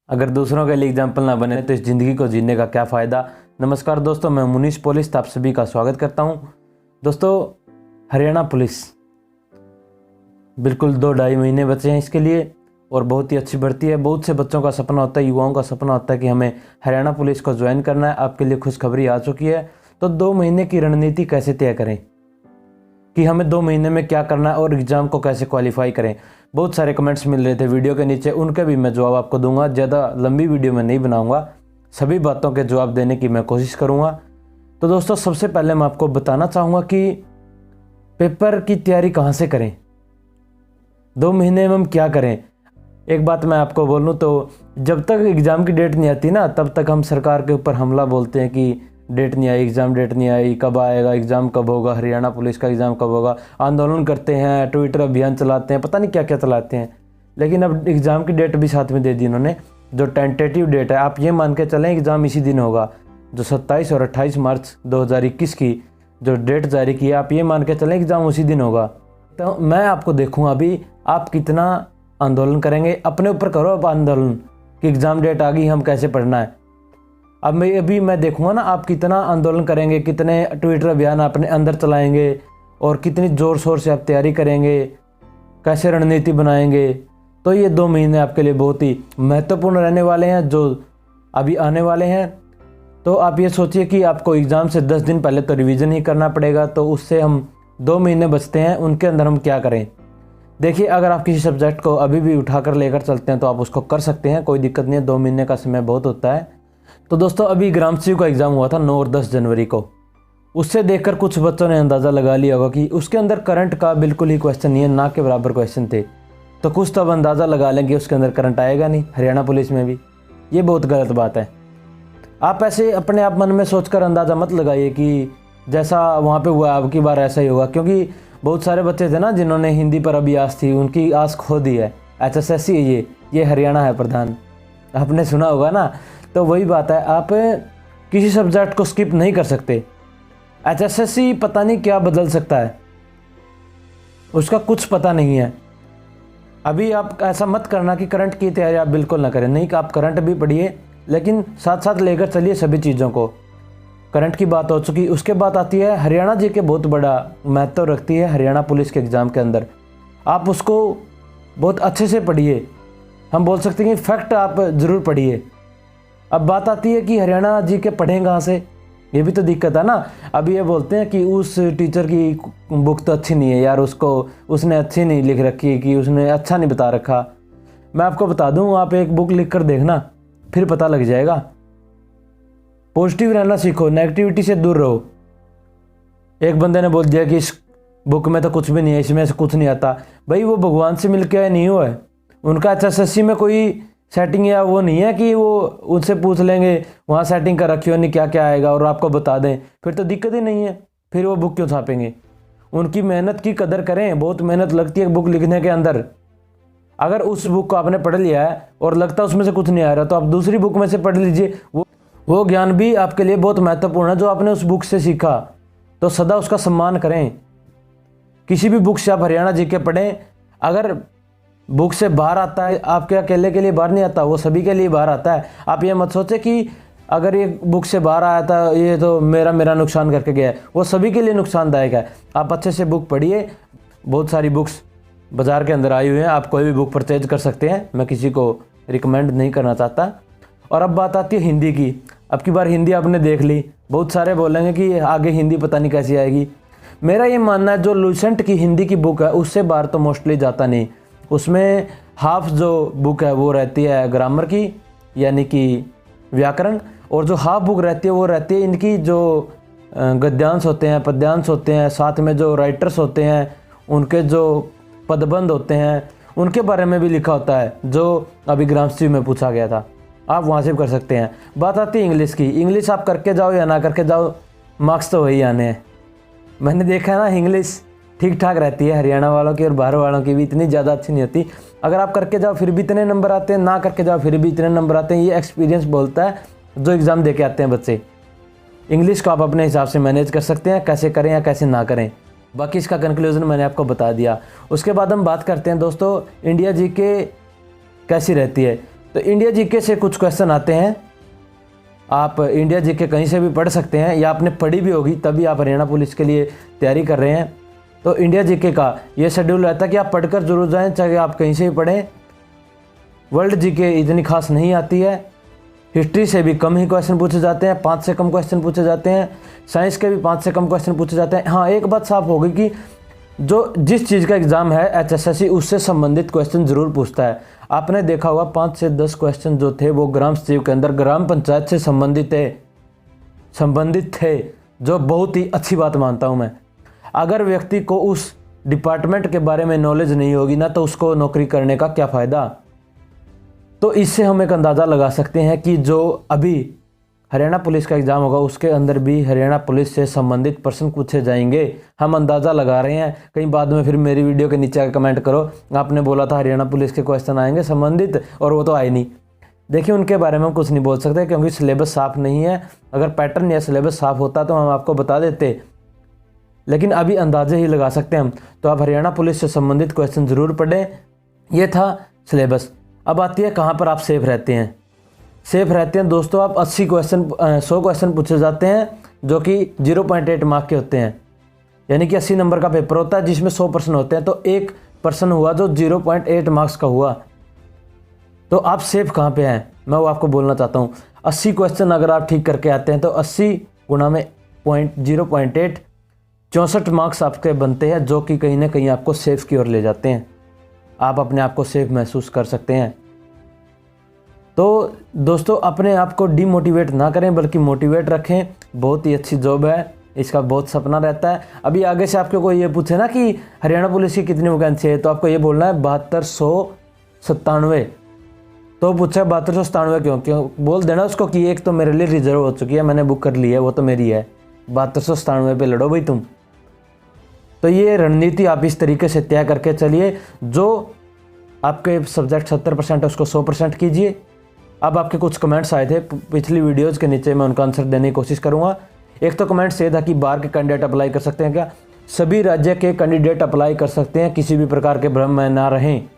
अगर दूसरों के लिए एग्जाम्पल ना बने तो इस ज़िंदगी को जीने का क्या फ़ायदा। नमस्कार दोस्तों, मैं मुनीश पुलिस आप सभी का स्वागत करता हूं। दोस्तों, हरियाणा पुलिस बिल्कुल 2-2.5 महीने बचे हैं इसके लिए और बहुत ही अच्छी भर्ती है। बहुत से बच्चों का सपना होता है, युवाओं का सपना होता है कि हमें हरियाणा पुलिस को ज्वाइन करना है। आपके लिए खुशखबरी आ चुकी है। तो 2 महीने की रणनीति कैसे तय करें कि हमें 2 महीने में क्या करना है और एग्ज़ाम को कैसे क्वालिफाई करें। बहुत सारे कमेंट्स मिल रहे थे वीडियो के नीचे, उनके भी मैं जवाब आपको दूंगा। ज़्यादा लंबी वीडियो में नहीं बनाऊंगा, सभी बातों के जवाब देने की मैं कोशिश करूंगा। तो दोस्तों, सबसे पहले मैं आपको बताना चाहूँगा कि पेपर की तैयारी कहाँ से करें, 2 महीने में हम क्या करें। एक बात मैं आपको बोलूँ तो जब तक एग्ज़ाम की डेट नहीं आती ना, तब तक हम सरकार के ऊपर हमला बोलते हैं कि डेट नहीं आई, एग्ज़ाम डेट नहीं आई, कब आएगा एग्ज़ाम, कब होगा, हरियाणा पुलिस का एग्ज़ाम कब होगा। आंदोलन करते हैं, ट्विटर अभियान चलाते हैं, पता नहीं क्या क्या चलाते हैं। लेकिन अब एग्ज़ाम की डेट भी साथ में दे दी इन्होंने, जो टेंटेटिव डेट है। आप ये मान के चलें एग्ज़ाम इसी दिन होगा, जो 27 और 28 मार्च 2021 की जो डेट जारी की है, आप ये मान के चलें एग्ज़ाम उसी दिन होगा। तो मैं आपको देखूँगा अभी आप कितना आंदोलन करेंगे। अपने ऊपर करो अब आंदोलन कि एग्ज़ाम डेट आ गई, हम कैसे पढ़ना है। अब मैं देखूंगा ना आप कितना आंदोलन करेंगे, कितने ट्विटर अभियान अपने अंदर चलाएंगे और कितनी ज़ोर शोर से आप तैयारी करेंगे, कैसे रणनीति बनाएंगे। तो ये 2 महीने आपके लिए बहुत ही महत्वपूर्ण रहने वाले हैं जो अभी आने वाले हैं। तो आप ये सोचिए कि आपको एग्ज़ाम से 10 दिन पहले तो रिवीजन ही करना पड़ेगा, तो उससे हम 2 महीने बचते हैं, उनके अंदर हम क्या करें। देखिए, अगर आप किसी सब्जेक्ट को अभी भी उठाकर लेकर चलते हैं तो आप उसको कर सकते हैं, कोई दिक्कत नहीं है। 2 महीने का समय बहुत होता है। तो दोस्तों, अभी ग्राम सचिव का एग्ज़ाम हुआ था 9 और 10 जनवरी को। उससे देखकर कुछ बच्चों ने अंदाज़ा लगा लिया होगा कि उसके अंदर करंट का बिल्कुल ही क्वेश्चन नहीं है, ना के बराबर क्वेश्चन थे। तो कुछ तो अब अंदाज़ा लगा लें कि उसके अंदर करंट आएगा नहीं, हरियाणा पुलिस में भी। ये बहुत गलत बात है। आप ऐसे अपने आप मन में सोचकर अंदाज़ा मत लगाइए कि जैसा वहाँ पे हुआ अब की बार ऐसा ही होगा, क्योंकि बहुत सारे बच्चे थे ना जिन्होंने हिंदी पर अभी आस थी, उनकी आस खो दी है। HSSC है ये हरियाणा है प्रधान, आपने सुना होगा ना। तो वही बात है, आप किसी सब्जेक्ट को स्किप नहीं कर सकते। HSSC पता नहीं क्या बदल सकता है, उसका कुछ पता नहीं है। अभी आप ऐसा मत करना कि करंट की तैयारी आप बिल्कुल ना करें। नहीं कि आप करंट भी पढ़िए, लेकिन साथ साथ लेकर चलिए सभी चीज़ों को। करंट की बात हो चुकी, उसके बाद आती है हरियाणा जी के बहुत बड़ा महत्व रखती है हरियाणा पुलिस के एग्ज़ाम के अंदर। आप उसको बहुत अच्छे से पढ़िए, हम बोल सकते हैं कि फैक्ट आप ज़रूर पढ़िए। अब बात आती है कि हरियाणा जी के पढ़ें कहाँ से, ये भी तो दिक्कत है ना। अभी ये बोलते हैं कि उस टीचर की बुक तो अच्छी नहीं है यार, उसने अच्छी नहीं लिख रखी, कि उसने अच्छा नहीं बता रखा। मैं आपको बता दूं, आप एक बुक लिख कर देखना, फिर पता लग जाएगा। पॉजिटिव रहना सीखो, नेगेटिविटी से दूर रहो। एक बंदे ने बोल दिया कि इस बुक में तो कुछ भी नहीं है, इसमें से कुछ नहीं आता। भाई वो भगवान से मिल के आए नहीं हुआ है, उनका HSSC में कोई सेटिंग या वो नहीं है कि वो उनसे पूछ लेंगे वहाँ सेटिंग कर रखी हो नहीं क्या क्या आएगा और आपको बता दें, फिर तो दिक्कत ही नहीं है। फिर वो बुक क्यों छापेंगे। उनकी मेहनत की कदर करें, बहुत मेहनत लगती है बुक लिखने के अंदर। अगर उस बुक को आपने पढ़ लिया है और लगता है उसमें से कुछ नहीं आ रहा, तो आप दूसरी बुक में से पढ़ लीजिए। वो ज्ञान भी आपके लिए बहुत महत्वपूर्ण है जो आपने उस बुक से सीखा, तो सदा उसका सम्मान करें। किसी भी बुक से आप हरियाणा जी के पढ़ें। अगर बुक से बाहर आता है, आपके अकेले के लिए बाहर नहीं आता, वो सभी के लिए बाहर आता है। आप ये मत सोचे कि अगर ये बुक से बाहर आया था ये तो मेरा नुकसान करके गया है, वो सभी के लिए नुकसानदायक है। आप अच्छे से बुक पढ़िए। बहुत सारी बुक्स बाज़ार के अंदर आई हुई हैं, आप कोई भी बुक परचेज कर सकते हैं, मैं किसी को रिकमेंड नहीं करना चाहता। और अब बात आती है हिंदी की। अब की बार हिंदी आपने देख ली, बहुत सारे बोलेंगे कि आगे हिंदी पता नहीं कैसी आएगी। मेरा ये मानना है जो लूसेंट की हिंदी की बुक है उससे बाहर तो मोस्टली जाता नहीं। उसमें हाफ जो बुक है वो रहती है ग्रामर की, यानी कि व्याकरण, और जो हाफ बुक रहती है वो रहती है इनकी जो गद्यांश होते हैं, पद्यांश होते हैं, साथ में जो राइटर्स होते हैं उनके जो पदबंध होते हैं उनके बारे में भी लिखा होता है, जो अभी ग्राम सचिव में पूछा गया था। आप वहाँ से कर सकते हैं। बात आती है इंग्लिश की। इंग्लिश आप करके जाओ या ना करके जाओ, मार्क्स तो वही आने हैं। मैंने देखा है ना, इंग्लिश ठीक ठाक रहती है हरियाणा वालों की और बाहर वालों की भी इतनी ज़्यादा अच्छी नहीं होती। अगर आप करके जाओ फिर भी इतने नंबर आते हैं, ना करके जाओ फिर भी इतने नंबर आते हैं। ये एक्सपीरियंस बोलता है जो एग्ज़ाम दे के आते हैं बच्चे। इंग्लिश को आप अपने हिसाब से मैनेज कर सकते हैं, कैसे करें या कैसे ना करें। बाकी इसका कंक्लूजन मैंने आपको बता दिया। उसके बाद हम बात करते हैं दोस्तों इंडिया जीके कैसी रहती है। तो इंडिया जीके से कुछ क्वेश्चन आते हैं। आप इंडिया जीके कहीं से भी पढ़ सकते हैं या आपने पढ़ी भी होगी तभी आप हरियाणा पुलिस के लिए तैयारी कर रहे हैं। तो इंडिया जीके का ये शेड्यूल रहता है कि आप पढ़कर जरूर जाएं, चाहे आप कहीं से भी पढ़ें। वर्ल्ड जीके इतनी खास नहीं आती है। हिस्ट्री से भी कम ही क्वेश्चन पूछे जाते हैं, 5 से कम क्वेश्चन पूछे जाते हैं। साइंस के भी 5 से कम क्वेश्चन पूछे जाते हैं। हाँ, एक बात साफ होगी कि जो जिस चीज़ का एग्ज़ाम है HSSC उससे संबंधित क्वेश्चन ज़रूर पूछता है। आपने देखा होगा 5 से 10 क्वेश्चन जो थे वो ग्राम सचिव के अंदर ग्राम पंचायत से संबंधित थे, जो बहुत ही अच्छी बात मानता हूँ मैं। अगर व्यक्ति को उस डिपार्टमेंट के बारे में नॉलेज नहीं होगी ना, तो उसको नौकरी करने का क्या फ़ायदा। तो इससे हम एक अंदाज़ा लगा सकते हैं कि जो अभी हरियाणा पुलिस का एग्ज़ाम होगा उसके अंदर भी हरियाणा पुलिस से संबंधित प्रश्न पूछे जाएंगे। हम अंदाज़ा लगा रहे हैं, कहीं बाद में फिर मेरी वीडियो के नीचे आकर कमेंट करो आपने बोला था हरियाणा पुलिस के क्वेश्चन आएंगे संबंधित, और वो तो आए नहीं। देखिए, उनके बारे में हम कुछ नहीं बोल सकते क्योंकि सिलेबस साफ़ नहीं है। अगर पैटर्न या सिलेबस साफ़ होता तो हम आपको बता देते, लेकिन अभी अंदाजे ही लगा सकते हैं हम। तो आप हरियाणा पुलिस से संबंधित क्वेश्चन ज़रूर पढ़ें। ये था सिलेबस। अब आती है कहाँ पर आप सेफ रहते हैं। सेफ रहते हैं दोस्तों आप 100 क्वेश्चन पूछे जाते हैं जो कि 0.8 मार्क के होते हैं, यानी कि 80 नंबर का पेपर होता है जिसमें 100 प्रश्न होते हैं। तो एक प्रश्न हुआ जो 0.8 मार्क्स का हुआ। तो आप सेफ कहाँ पे हैं मैं वो आपको बोलना चाहता हूँ। 80 क्वेश्चन अगर आप ठीक करके आते हैं तो 80 गुणा में 0.8 64 मार्क्स आपके बनते हैं, जो कि कहीं ना कहीं आपको सेफ की ओर ले जाते हैं। आप अपने आप को सेफ महसूस कर सकते हैं। तो दोस्तों अपने आप को डीमोटिवेट ना करें बल्कि मोटिवेट रखें। बहुत ही अच्छी जॉब है, इसका बहुत सपना रहता है। अभी आगे से आपके कोई ये पूछे ना कि हरियाणा पुलिस की कितनी वैकेंसी है, तो आपको ये बोलना है 7297। तो पूछा 7297 क्यों बोल देना उसको कि एक तो मेरे लिए रिजर्व हो चुकी है, मैंने बुक कर ली है, वो तो मेरी है। 7297 पे लड़ो भाई तुम। तो ये रणनीति आप इस तरीके से तय करके चलिए। जो आपके सब्जेक्ट 70% है उसको 100% कीजिए। अब आपके कुछ कमेंट्स आए थे पिछली वीडियोज़ के नीचे, मैं उनका आंसर देने की कोशिश करूंगा। एक तो कमेंट्स ये था कि बाहर के कैंडिडेट अप्लाई कर सकते हैं क्या। सभी राज्य के कैंडिडेट अप्लाई कर सकते हैं, किसी भी प्रकार के भ्रम में ना रहें।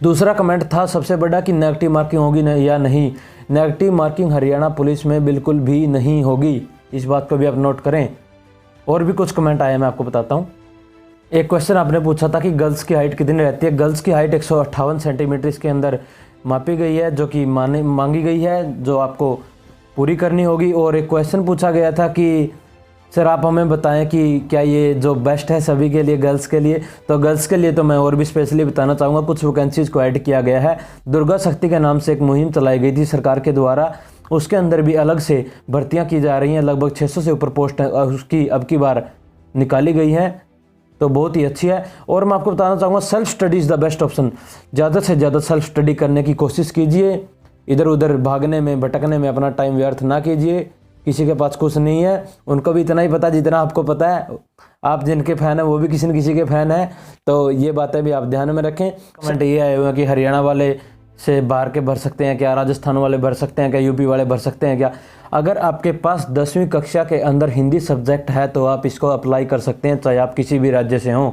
दूसरा कमेंट था सबसे बड़ा कि नेगेटिव मार्किंग होगी या नहीं। नेगेटिव मार्किंग हरियाणा पुलिस में बिल्कुल भी नहीं होगी, इस बात को भी आप नोट करें। और भी कुछ कमेंट आए, मैं आपको बताता हूँ। एक क्वेश्चन आपने पूछा था कि गर्ल्स की हाइट कितनी रहती है। गर्ल्स की हाइट 158 सेंटीमीटर इसके अंदर मापी गई है, जो कि मांगी गई है, जो आपको पूरी करनी होगी। और एक क्वेश्चन पूछा गया था कि सर आप हमें बताएं कि क्या ये जो बेस्ट है सभी के लिए, गर्ल्स के लिए। तो गर्ल्स के लिए तो मैं और भी स्पेशली बताना चाहूँगा, कुछ वैकेंसीज को ऐड किया गया है। दुर्गा शक्ति के नाम से एक मुहिम चलाई गई थी सरकार के द्वारा, उसके अंदर भी अलग से भर्तियां की जा रही हैं। लगभग 600 से ऊपर पोस्ट उसकी अब की बार निकाली गई है, तो बहुत ही अच्छी है। और मैं आपको बताना चाहूँगा self study is the best option. ज़्यादा से ज़्यादा सेल्फ स्टडी करने की कोशिश कीजिए। इधर उधर भागने में भटकने में अपना टाइम व्यर्थ ना कीजिए। किसी के पास कुछ नहीं है, उनको भी इतना ही पता जितना आपको पता है। आप जिनके फ़ैन हैं वो भी किसी न किसी के फ़ैन हैं, तो ये बातें भी आप ध्यान में रखें। कमेंट ये आए हुए हैं कि हरियाणा वाले से बाहर के भर सकते हैं क्या, राजस्थान वाले भर सकते हैं क्या, यूपी वाले भर सकते हैं क्या। अगर आपके पास 10वीं कक्षा के अंदर हिंदी सब्जेक्ट है तो आप इसको अप्लाई कर सकते हैं, चाहे आप किसी भी राज्य से हों।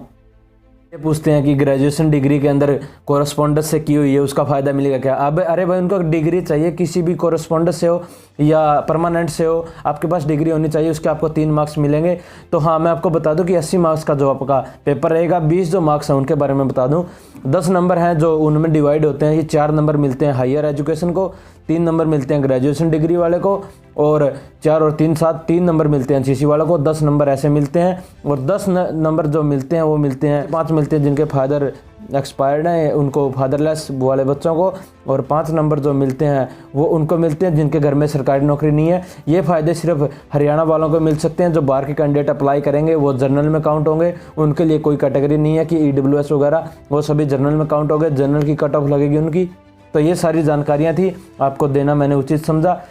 ये पूछते हैं कि ग्रेजुएशन डिग्री के अंदर कोरस्पॉन्डेंस से की हुई है उसका फ़ायदा मिलेगा क्या। अब अरे भाई उनको डिग्री चाहिए, किसी भी कोरस्पॉन्डेंस से हो या परमानेंट से हो, आपके पास डिग्री होनी चाहिए, उसके आपको 3 मार्क्स मिलेंगे। तो हाँ, मैं आपको बता दूं कि 80 मार्क्स का जो आपका पेपर रहेगा, 20 जो मार्क्स हैं उनके बारे में बता दूं। 10 नंबर हैं जो उनमें डिवाइड होते हैं कि 4 नंबर मिलते हैं हायर एजुकेशन को, 3 नंबर मिलते हैं ग्रेजुएशन डिग्री वाले को, और 4 और 3 7 3 नंबर मिलते हैं एनसीसी वालों को। 10 नंबर ऐसे मिलते हैं, और 10 नंबर जो मिलते हैं वो मिलते हैं 5 मिलते हैं जिनके फादर एक्सपायर्ड हैं, उनको फादरलेस वाले बच्चों को, और 5 नंबर जो मिलते हैं वो उनको मिलते हैं जिनके घर में सरकारी नौकरी नहीं है। ये फ़ायदे सिर्फ हरियाणा वालों को मिल सकते हैं। जो बाहर के कैंडिडेट अप्लाई करेंगे वो जनरल में काउंट होंगे, उनके लिए कोई कैटेगरी नहीं है कि EWS वगैरह, वो सभी जनरल में काउंट होंगे, जनरल की कट ऑफ लगेगी उनकी। तो ये सारी जानकारियाँ थी, आपको देना मैंने उचित समझा।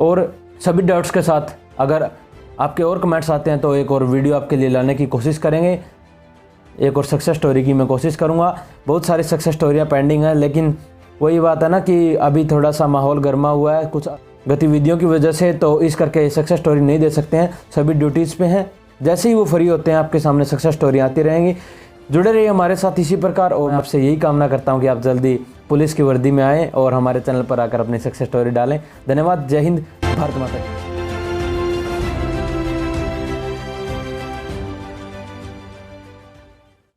और सभी डाउट्स के साथ अगर आपके और कमेंट्स आते हैं तो एक और वीडियो आपके लिए लाने की कोशिश करेंगे, एक और सक्सेस स्टोरी की मैं कोशिश करूंगा। बहुत सारी सक्सेस स्टोरियां पेंडिंग हैं, लेकिन वही बात है ना कि अभी थोड़ा सा माहौल गर्मा हुआ है कुछ गतिविधियों की वजह से, तो इस करके सक्सेस स्टोरी नहीं दे सकते हैं। सभी ड्यूटीज़ पे हैं, जैसे ही वो फ्री होते हैं आपके सामने सक्सेस स्टोरी आती रहेंगी। जुड़े रहिए हमारे साथ इसी प्रकार, और आपसे यही कामना करता हूँ कि आप जल्दी पुलिस की वर्दी में आएँ और हमारे चैनल पर आकर अपनी सक्सेस स्टोरी डालें। धन्यवाद। जय हिंद, भारत माता की।